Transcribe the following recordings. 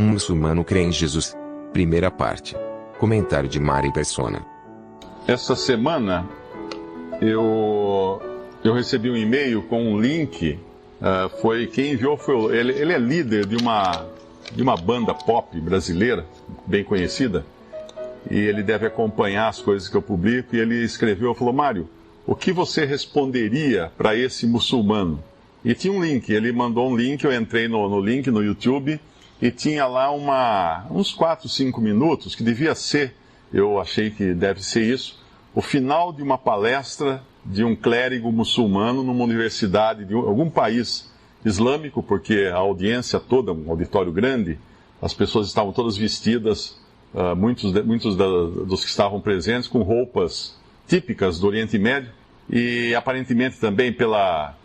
Um muçulmano crê em Jesus. Primeira parte. Comentário de Mari Persona. Essa semana eu recebi um e-mail com um link. Quem enviou foi ele é líder de uma banda pop brasileira bem conhecida, e ele deve acompanhar as coisas que eu publico, e ele escreveu, falou: Mário, o que você responderia para esse muçulmano? E tinha um link, ele mandou um link, eu entrei no link no YouTube, e tinha lá uns 4, 5 minutos, que devia ser, eu achei que deve ser isso, o final de uma palestra de um clérigo muçulmano numa universidade de algum país islâmico, porque a audiência toda, um auditório grande, as pessoas estavam todas vestidas, muitos dos que estavam presentes, com roupas típicas do Oriente Médio, e aparentemente também pela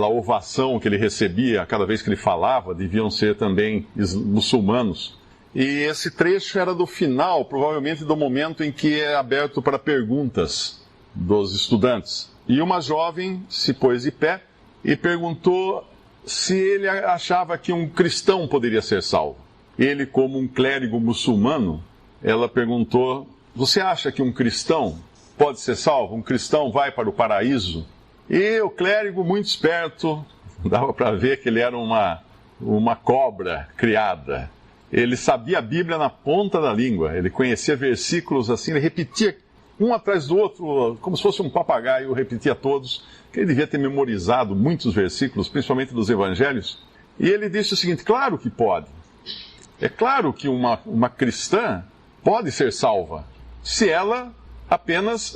ovação que ele recebia cada vez que ele falava, deviam ser também muçulmanos. E esse trecho era do final, provavelmente do momento em que é aberto para perguntas dos estudantes. E uma jovem se pôs de pé e perguntou se ele achava que um cristão poderia ser salvo. Ele, como um clérigo muçulmano, ela perguntou: você acha que um cristão pode ser salvo? Um cristão vai para o paraíso? E o clérigo, muito esperto, dava para ver que ele era uma cobra criada. Ele sabia a Bíblia na ponta da língua, ele conhecia versículos assim, ele repetia um atrás do outro, como se fosse um papagaio, repetia todos, que ele devia ter memorizado muitos versículos, principalmente dos evangelhos. E ele disse o seguinte: claro que pode. É claro que uma cristã pode ser salva, se ela apenas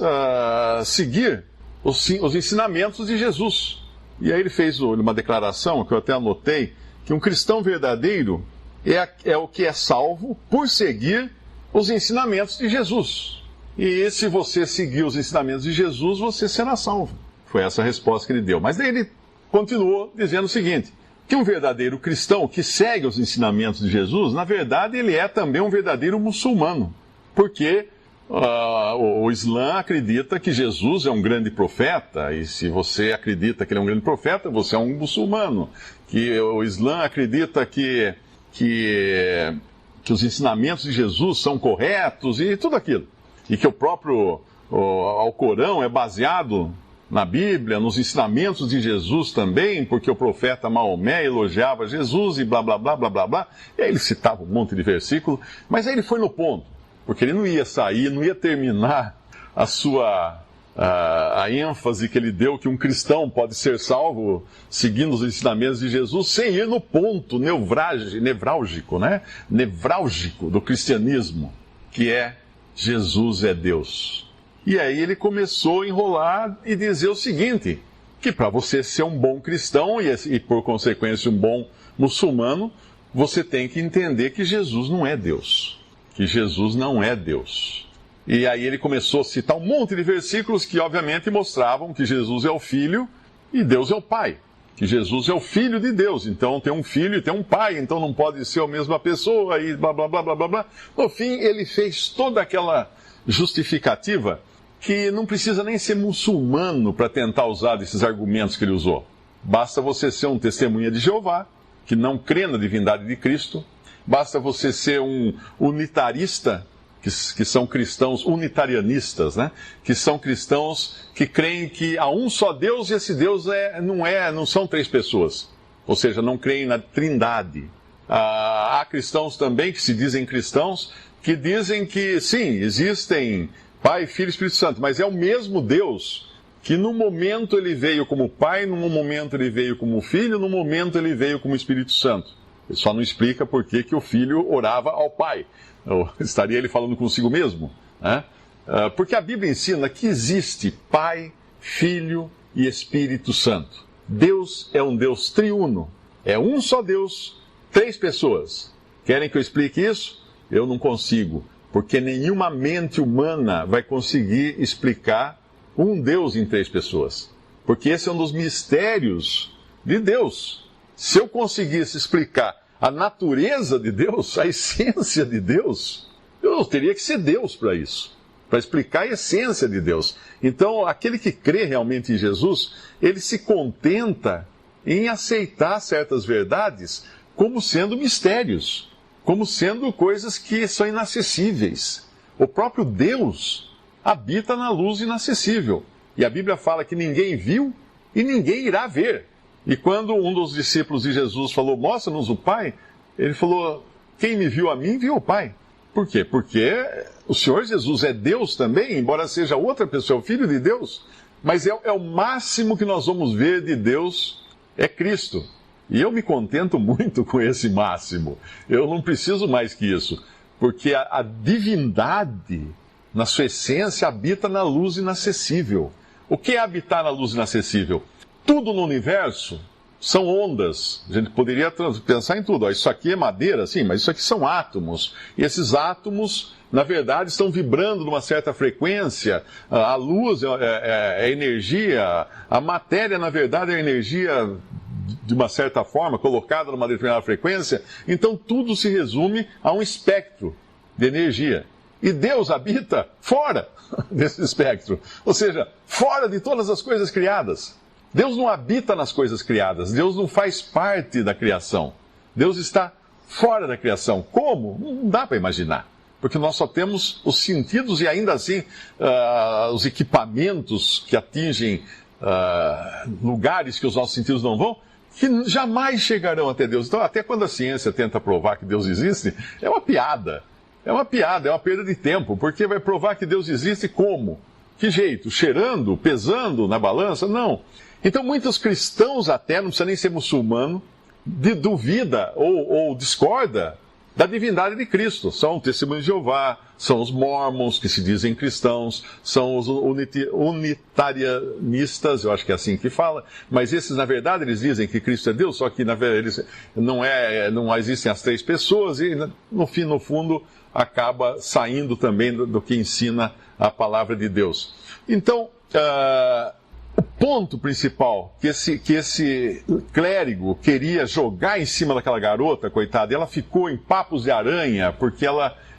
seguir os ensinamentos de Jesus. E aí ele fez uma declaração, que eu até anotei, que um cristão verdadeiro é o que é salvo por seguir os ensinamentos de Jesus. E se você seguir os ensinamentos de Jesus, você será salvo. Foi essa a resposta que ele deu. Mas daí ele continuou dizendo o seguinte: que um verdadeiro cristão que segue os ensinamentos de Jesus, na verdade ele é também um verdadeiro muçulmano. Porque o Islã acredita que Jesus é um grande profeta, e se você acredita que ele é um grande profeta, você é um muçulmano. Que o Islã acredita que os ensinamentos de Jesus são corretos e tudo aquilo. E que o próprio Alcorão é baseado na Bíblia, nos ensinamentos de Jesus também, porque o profeta Maomé elogiava Jesus e blá, blá, blá, blá, blá, blá. E aí ele citava um monte de versículo, mas aí ele foi no ponto, porque ele não ia sair, não ia terminar a ênfase que ele deu, que um cristão pode ser salvo seguindo os ensinamentos de Jesus, sem ir no ponto nevrálgico do cristianismo, que é: Jesus é Deus. E aí ele começou a enrolar e dizer o seguinte: que para você ser um bom cristão e por consequência um bom muçulmano, você tem que entender que Jesus não é Deus. Que Jesus não é Deus. E aí ele começou a citar um monte de versículos que obviamente mostravam que Jesus é o Filho e Deus é o Pai. Que Jesus é o Filho de Deus, então tem um filho e tem um pai, então não pode ser a mesma pessoa, e blá, blá, blá, blá, blá, blá. No fim, ele fez toda aquela justificativa que não precisa nem ser muçulmano para tentar usar esses argumentos que ele usou. Basta você ser um testemunha de Jeová, que não crê na divindade de Cristo. Basta você ser um unitarista, que são cristãos unitarianistas, que são cristãos que creem que há um só Deus, e esse Deus não são 3 pessoas. Ou seja, não creem na Trindade. Há cristãos também que se dizem cristãos, que dizem que sim, existem Pai, Filho e Espírito Santo, mas é o mesmo Deus que num momento ele veio como Pai, num momento ele veio como Filho, num momento ele veio como Espírito Santo. Ele só não explica por que o Filho orava ao Pai. Ou estaria ele falando consigo mesmo? Porque a Bíblia ensina que existe Pai, Filho e Espírito Santo. Deus é um Deus triuno. É um só Deus, 3 pessoas. Querem que eu explique isso? Eu não consigo. Porque nenhuma mente humana vai conseguir explicar um Deus em 3 pessoas. Porque esse é um dos mistérios de Deus. Se eu conseguisse explicar a natureza de Deus, a essência de Deus, eu teria que ser Deus para isso, para explicar a essência de Deus. Então, aquele que crê realmente em Jesus, ele se contenta em aceitar certas verdades como sendo mistérios, como sendo coisas que são inacessíveis. O próprio Deus habita na luz inacessível. E a Bíblia fala que ninguém viu e ninguém irá ver. E quando um dos discípulos de Jesus falou, mostra-nos o Pai, ele falou, quem me viu a mim, viu o Pai. Por quê? Porque o Senhor Jesus é Deus também, embora seja outra pessoa, é o Filho de Deus. Mas é o máximo que nós vamos ver de Deus, é Cristo. E eu me contento muito com esse máximo. Eu não preciso mais que isso. Porque a divindade, na sua essência, habita na luz inacessível. O que é habitar na luz inacessível? Tudo no universo são ondas. A gente poderia pensar em tudo. Isso aqui é madeira, sim, mas isso aqui são átomos. E esses átomos, na verdade, estão vibrando numa certa frequência. A luz é energia. A matéria, na verdade, é energia de uma certa forma, colocada numa determinada frequência. Então tudo se resume a um espectro de energia. E Deus habita fora desse espectro. Ou seja, fora de todas as coisas criadas. Deus não habita nas coisas criadas. Deus não faz parte da criação. Deus está fora da criação. Como? Não dá para imaginar. Porque nós só temos os sentidos e ainda assim os equipamentos que atingem lugares que os nossos sentidos não vão, que jamais chegarão até Deus. Então, até quando a ciência tenta provar que Deus existe, é uma piada. É uma piada, é uma perda de tempo, porque vai provar que Deus existe como? Que jeito? Cheirando? Pesando na balança? Não. Então, muitos cristãos até, não precisa nem ser muçulmano, duvida ou discorda da divindade de Cristo. São o Testemunho de Jeová, são os mormons, que se dizem cristãos, são os unitarianistas, eu acho que é assim que fala, mas esses, na verdade, eles dizem que Cristo é Deus, só que, na verdade, não existem as três pessoas, e, no fundo, acaba saindo também do que ensina a palavra de Deus. Então, o ponto principal que esse clérigo queria jogar em cima daquela garota, coitada, ela ficou em papos de aranha, porque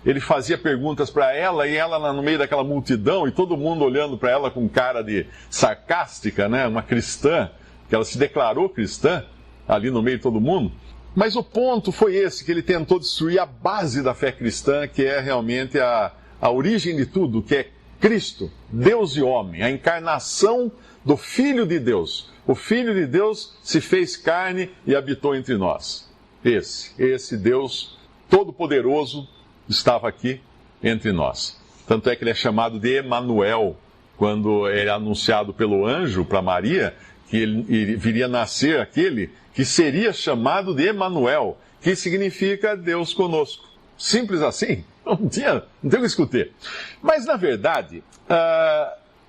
ele fazia perguntas para ela, e ela no meio daquela multidão, e todo mundo olhando para ela com cara de sarcástica, né? Uma cristã, que ela se declarou cristã, ali no meio de todo mundo. Mas o ponto foi esse, que ele tentou destruir a base da fé cristã, que é realmente a origem de tudo, que é Cristo, Deus e homem, a encarnação do Filho de Deus. O Filho de Deus se fez carne e habitou entre nós. Esse Deus Todo-Poderoso estava aqui entre nós. Tanto é que ele é chamado de Emanuel, quando é anunciado pelo anjo para Maria, que ele viria nascer aquele que seria chamado de Emanuel, que significa Deus conosco. Simples assim. Não tem o que discutir. Mas, na verdade,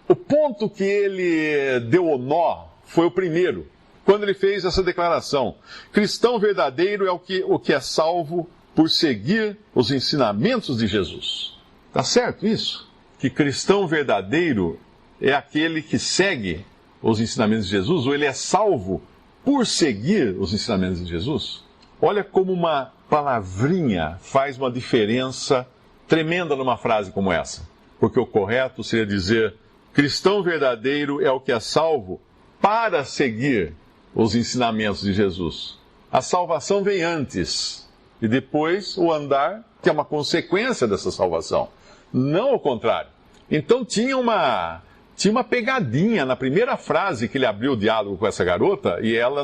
o ponto que ele deu o nó foi o primeiro, quando ele fez essa declaração. Cristão verdadeiro é o que é salvo por seguir os ensinamentos de Jesus. Tá certo isso? Que cristão verdadeiro é aquele que segue os ensinamentos de Jesus, ou ele é salvo por seguir os ensinamentos de Jesus? Olha como uma palavrinha faz uma diferença tremenda numa frase como essa. Porque o correto seria dizer: cristão verdadeiro é o que é salvo para seguir os ensinamentos de Jesus. A salvação vem antes, e depois o andar, que é uma consequência dessa salvação. Não o contrário. Então tinha uma pegadinha na primeira frase que ele abriu o diálogo com essa garota, e ela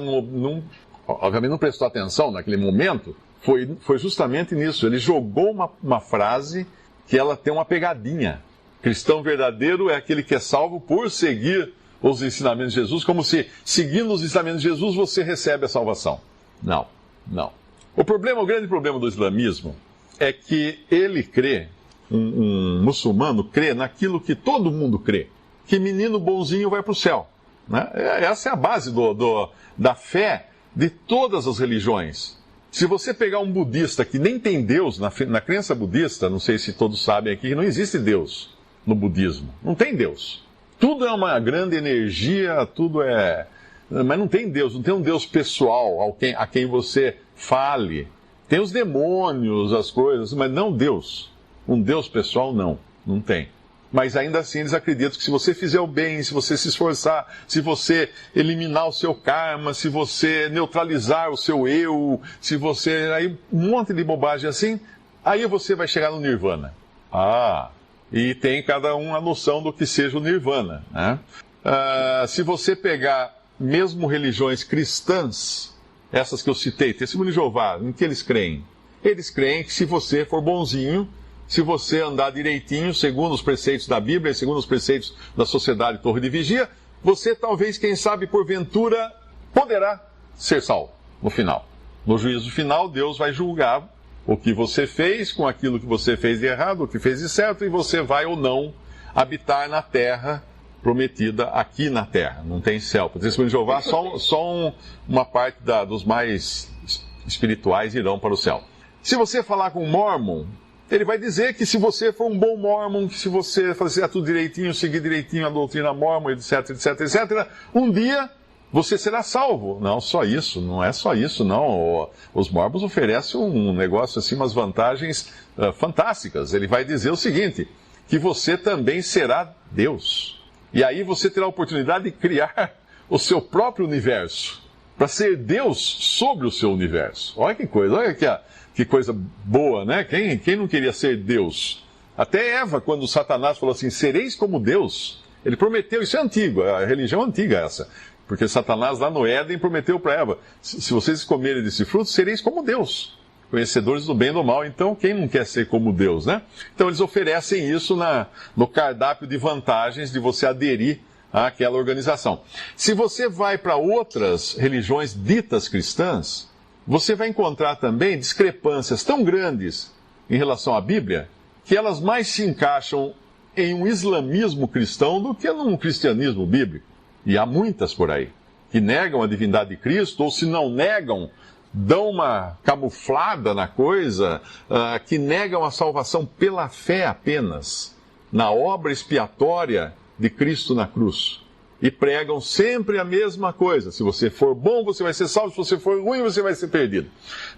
obviamente não prestou atenção naquele momento. Foi justamente nisso. Ele jogou uma frase que ela tem uma pegadinha. Cristão verdadeiro é aquele que é salvo por seguir os ensinamentos de Jesus, como se, seguindo os ensinamentos de Jesus, você recebe a salvação. Não. O grande problema do islamismo é que ele crê, um muçulmano crê naquilo que todo mundo crê, que menino bonzinho vai para o céu. Né? Essa é a base da fé de todas as religiões. Se você pegar um budista que nem tem Deus, na crença budista, não sei se todos sabem aqui, não existe Deus no budismo. Não tem Deus. Tudo é uma grande energia, tudo é... Mas não tem Deus, não tem um Deus pessoal a quem você fale. Tem os demônios, as coisas, mas não Deus. Um Deus pessoal, não tem. Mas ainda assim eles acreditam que se você fizer o bem, se você se esforçar, se você eliminar o seu karma, se você neutralizar o seu eu, se você... Aí um monte de bobagem assim, aí você vai chegar no Nirvana. E tem cada um a noção do que seja o Nirvana, né? Se você pegar mesmo religiões cristãs, essas que eu citei, Testemunho de Jeová, em que eles creem? Eles creem que se você for bonzinho, se você andar direitinho, segundo os preceitos da Bíblia e segundo os preceitos da Sociedade Torre de Vigia, você talvez, quem sabe, porventura, poderá ser salvo no final. No juízo final, Deus vai julgar o que você fez com aquilo que você fez de errado, o que fez de certo, e você vai ou não habitar na terra prometida aqui na terra. Não tem céu. Para o Testemunho de Jeová, só uma parte dos mais espirituais irão para o céu. Se você falar com um Mormon, ele vai dizer que se você for um bom Mormon, que se você fazer tudo direitinho, seguir direitinho a doutrina Mormon, etc, etc, etc, um dia você será salvo. Não só isso, não é só isso, não. Os Mormons oferecem um negócio assim, umas vantagens fantásticas. Ele vai dizer o seguinte, que você também será Deus. E aí você terá a oportunidade de criar o seu próprio universo, para ser Deus sobre o seu universo. Olha que coisa, olha que coisa boa, né? Quem não queria ser Deus? Até Eva, quando Satanás falou assim, sereis como Deus, ele prometeu, isso é antigo, a religião antiga essa, porque Satanás lá no Éden prometeu para Eva, se vocês comerem desse fruto, sereis como Deus, conhecedores do bem e do mal. Então, quem não quer ser como Deus, né? Então, eles oferecem isso no cardápio de vantagens de você aderir àquela organização. Se você vai para outras religiões ditas cristãs, você vai encontrar também discrepâncias tão grandes em relação à Bíblia, que elas mais se encaixam em um islamismo cristão do que num cristianismo bíblico. E há muitas por aí, que negam a divindade de Cristo, ou se não negam, dão uma camuflada na coisa, que negam a salvação pela fé apenas, na obra expiatória de Cristo na cruz. E pregam sempre a mesma coisa. Se você for bom, você vai ser salvo. Se você for ruim, você vai ser perdido.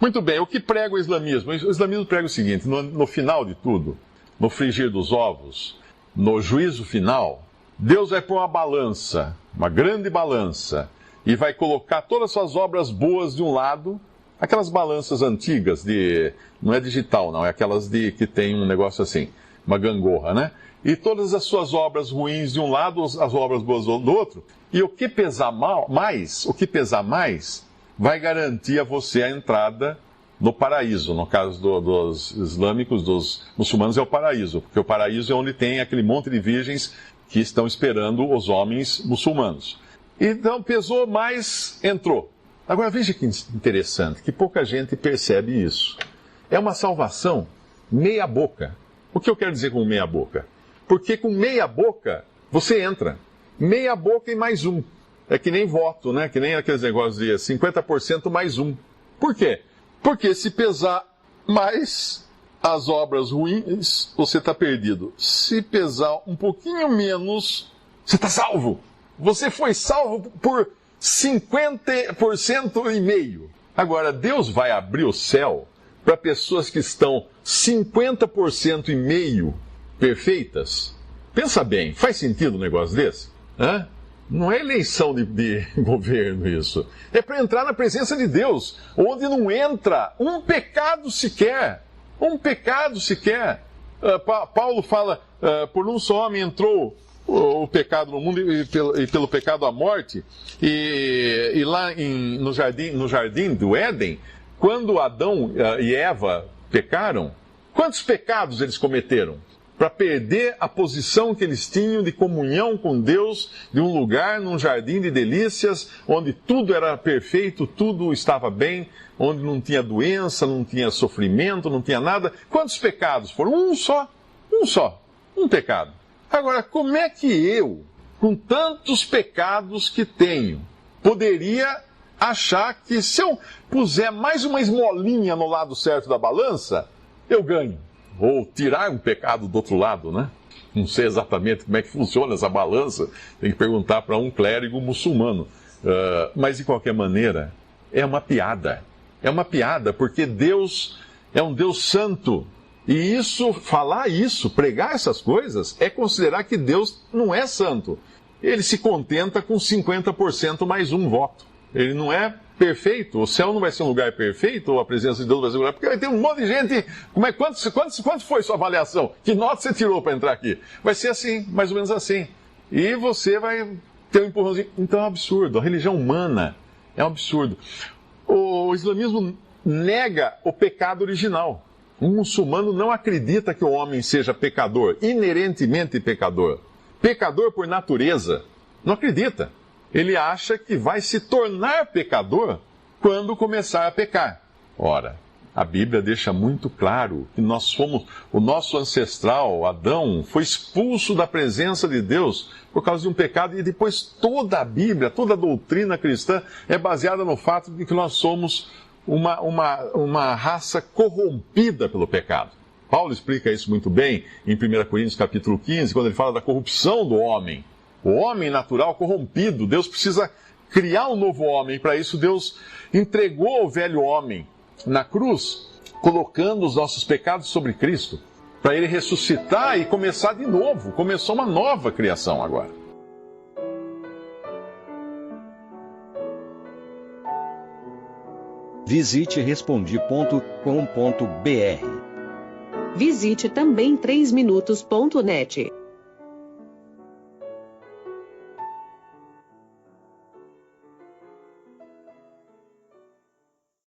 Muito bem, o que prega o islamismo? O islamismo prega o seguinte, no final de tudo, no frigir dos ovos, no juízo final, Deus vai pôr uma balança, uma grande balança, e vai colocar todas as suas obras boas de um lado, aquelas balanças antigas, não é digital não, é aquelas que tem um negócio assim, uma gangorra, né? E todas as suas obras ruins de um lado, as obras boas do outro, e o que pesar mais, vai garantir a você a entrada no paraíso. No caso dos islâmicos, dos muçulmanos, é o paraíso, porque o paraíso é onde tem aquele monte de virgens que estão esperando os homens muçulmanos. Então, pesou mais, entrou. Agora, veja que interessante, que pouca gente percebe isso. É uma salvação meia boca. O que eu quero dizer com meia boca? Porque com meia boca, você entra. Meia boca e mais um. É que nem voto, né? Que nem aqueles negócios de 50% mais um. Por quê? Porque se pesar mais as obras ruins, você está perdido. Se pesar um pouquinho menos, você está salvo. Você foi salvo por 50% e meio. Agora, Deus vai abrir o céu para pessoas que estão 50% e meio perfeitas? Pensa bem, faz sentido um negócio desse? Não é eleição de governo isso. É para entrar na presença de Deus, onde não entra um pecado sequer. Um pecado sequer. Paulo fala, por um só homem entrou o pecado no mundo e pelo pecado a morte. E lá no jardim do Éden, quando Adão e Eva pecaram, quantos pecados eles cometeram? Para perder a posição que eles tinham de comunhão com Deus, de um lugar, num jardim de delícias, onde tudo era perfeito, tudo estava bem, onde não tinha doença, não tinha sofrimento, não tinha nada. Quantos pecados foram? Um pecado. Agora, como é que eu, com tantos pecados que tenho, poderia achar que se eu puser mais uma esmolinha no lado certo da balança, eu ganho? Ou tirar um pecado do outro lado, né? Não sei exatamente como é que funciona essa balança, tem que perguntar para um clérigo muçulmano. Mas, de qualquer maneira, é uma piada. É uma piada, porque Deus é um Deus santo E isso, falar isso, pregar essas coisas, é considerar que Deus não é santo. Ele se contenta com 50% mais um voto. Ele não é perfeito. O céu não vai ser um lugar perfeito, ou a presença de Deus vai ser um lugar... Porque vai ter um monte de gente... Quanto foi sua avaliação? Que nota você tirou para entrar aqui? Vai ser assim, mais ou menos assim. E você vai ter um empurrãozinho. Então é um absurdo. A religião humana é um absurdo. O islamismo nega o pecado original. Um muçulmano não acredita que o homem seja pecador, inerentemente pecador. Pecador por natureza. Não acredita. Ele acha que vai se tornar pecador quando começar a pecar. Ora, a Bíblia deixa muito claro que o nosso ancestral, Adão, foi expulso da presença de Deus por causa de um pecado, e depois toda a Bíblia, toda a doutrina cristã é baseada no fato de que nós somos uma raça corrompida pelo pecado. Paulo explica isso muito bem em 1 Coríntios capítulo 15, quando ele fala da corrupção do homem. O homem natural corrompido, Deus precisa criar um novo homem. Para isso, Deus entregou o velho homem na cruz, colocando os nossos pecados sobre Cristo, para ele ressuscitar e começar de novo. Começou uma nova criação agora. Visite Respondi.com.br. Visite também 3minutos.net.